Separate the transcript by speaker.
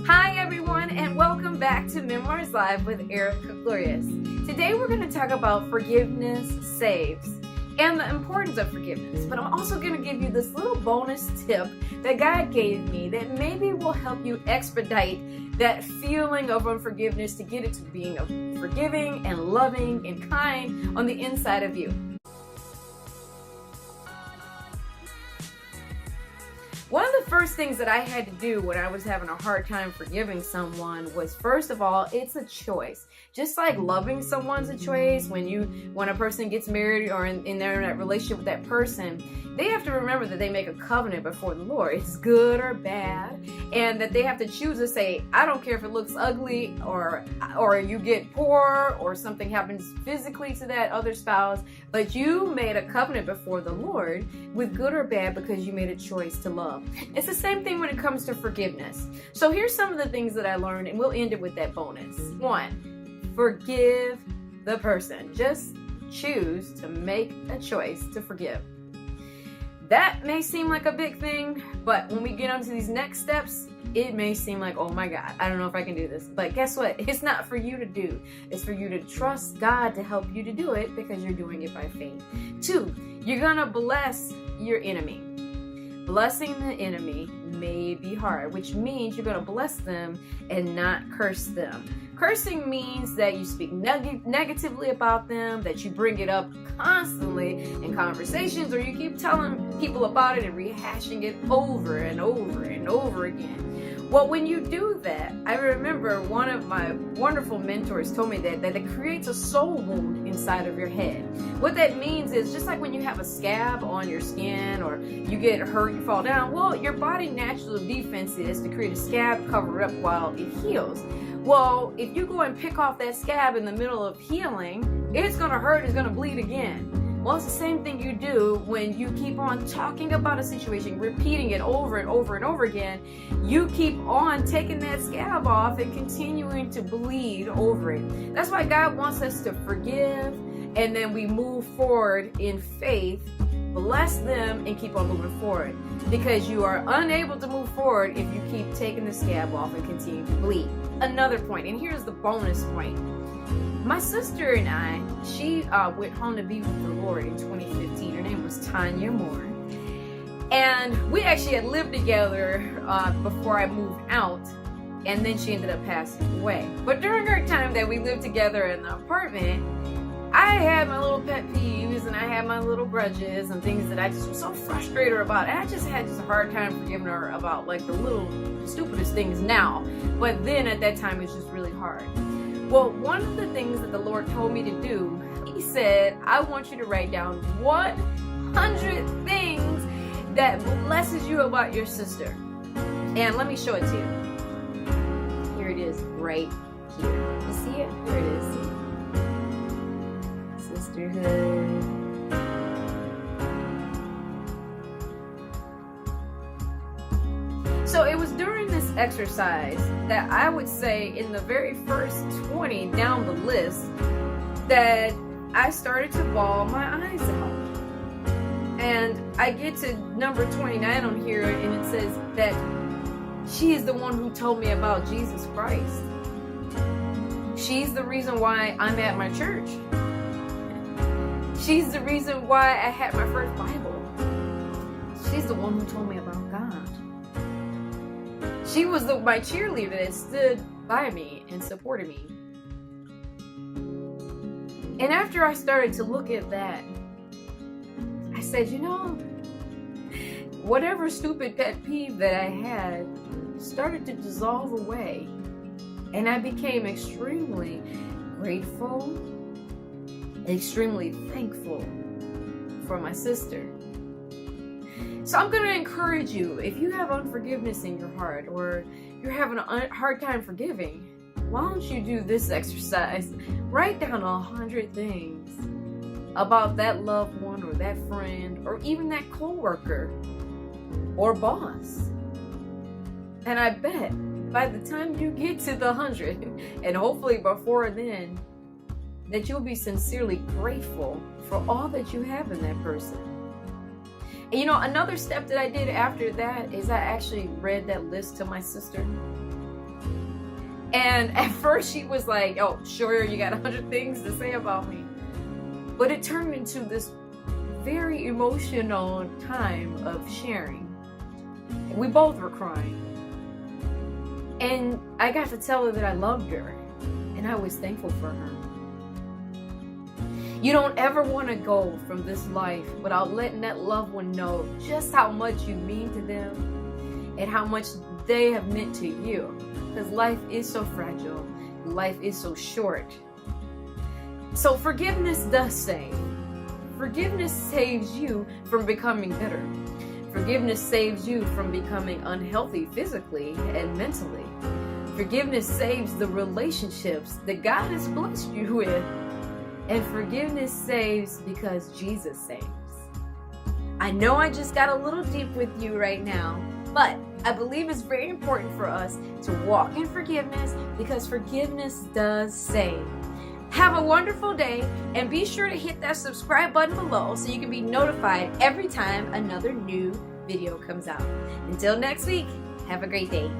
Speaker 1: Hi everyone, and welcome back to Memoirs Live with Ericka Glorious. Today we're going to talk about forgiveness saves and the importance of forgiveness, but I'm also going to give you this little bonus tip that God gave me that maybe will help you expedite that feeling of unforgiveness to get it to being forgiving and loving and kind on the inside of you. One of the first things that I had to do when I was having a hard time forgiving someone was, first of all, it's a choice. Just like loving someone's a choice, when a person gets married or they're in that relationship with that person, they have to remember that they make a covenant before the Lord. It's good or bad, and that they have to choose to say, I don't care if it looks ugly or you get poor or something happens physically to that other spouse, but you made a covenant before the Lord with good or bad because you made a choice to love. It's the same thing when it comes to forgiveness. So here's some of the things that I learned, and we'll end it with that bonus. 1, forgive the person. Just choose to make a choice to forgive. That may seem like a big thing, but when we get onto these next steps, it may seem like, oh my God, I don't know if I can do this. But guess what? It's not for you to do. It's for you to trust God to help you to do it because you're doing it by faith. 2, you're gonna bless your enemy. Blessing the enemy may be hard, which means you're going to bless them and not curse them. Cursing means that you speak negatively about them, that you bring it up constantly in conversations, or you keep telling people about it and rehashing it over and over and over again. Well, when you do that, I remember one of my wonderful mentors told me that it creates a soul wound inside of your head. What that means is just like when you have a scab on your skin or you get hurt, you fall down, well, your body natural defense is to create a scab, cover it up while it heals. Well, if you go and pick off that scab in the middle of healing, it's going to hurt, it's going to bleed again. Well, it's the same thing you do when you keep on talking about a situation, repeating it over and over and over again. You keep on taking that scab off and continuing to bleed over it. That's why God wants us to forgive, and then we move forward in faith, bless them, and keep on moving forward. Because you are unable to move forward if you keep taking the scab off and continue to bleed. Another point, and here's the bonus point. My sister and I, she went home to be with the Lord in 2015. Her name was Tanya Moore. And we actually had lived together before I moved out. And then she ended up passing away. But during our time that we lived together in the apartment, I had my little pet peeves and I had my little grudges and things that I just was so frustrated about. And I just had a hard time forgiving her about like the little stupidest things now. But then at that time, it was just really hard. Well, one of the things that the Lord told me to do, He said, I want you to write down 100 things that blesses you about your sister. And let me show it to you. Here it is right here. You see it? Here it is. Sisterhood. So it was during this exercise that I would say in the very first 20 down the list that I started to bawl my eyes out. And I get to number 29 on here and it says that she is the one who told me about Jesus Christ. She's the reason why I'm at my church. She's the reason why I had my first Bible. She's the one who told me about God. She was my cheerleader that stood by me and supported me. And after I started to look at that, I said, you know, whatever stupid pet peeve that I had started to dissolve away. And I became extremely grateful, extremely thankful for my sister. So I'm going to encourage you, if you have unforgiveness in your heart or you're having a hard time forgiving, why don't you do this exercise? Write down 100 things about that loved one or that friend or even that coworker or boss. And I bet by the time you get to the 100, and hopefully before then, that you'll be sincerely grateful for all that you have in that person. And you know, another step that I did after that is I actually read that list to my sister. And at first she was like, oh, sure, you got 100 things to say about me. But it turned into this very emotional time of sharing. We both were crying. And I got to tell her that I loved her, and I was thankful for her. You don't ever want to go from this life without letting that loved one know just how much you mean to them and how much they have meant to you. Because life is so fragile. Life is so short. So forgiveness does save. Forgiveness saves you from becoming bitter. Forgiveness saves you from becoming unhealthy physically and mentally. Forgiveness saves the relationships that God has blessed you with. And forgiveness saves because Jesus saves. I know I just got a little deep with you right now, but I believe it's very important for us to walk in forgiveness because forgiveness does save. Have a wonderful day, and be sure to hit that subscribe button below so you can be notified every time another new video comes out. Until next week, have a great day.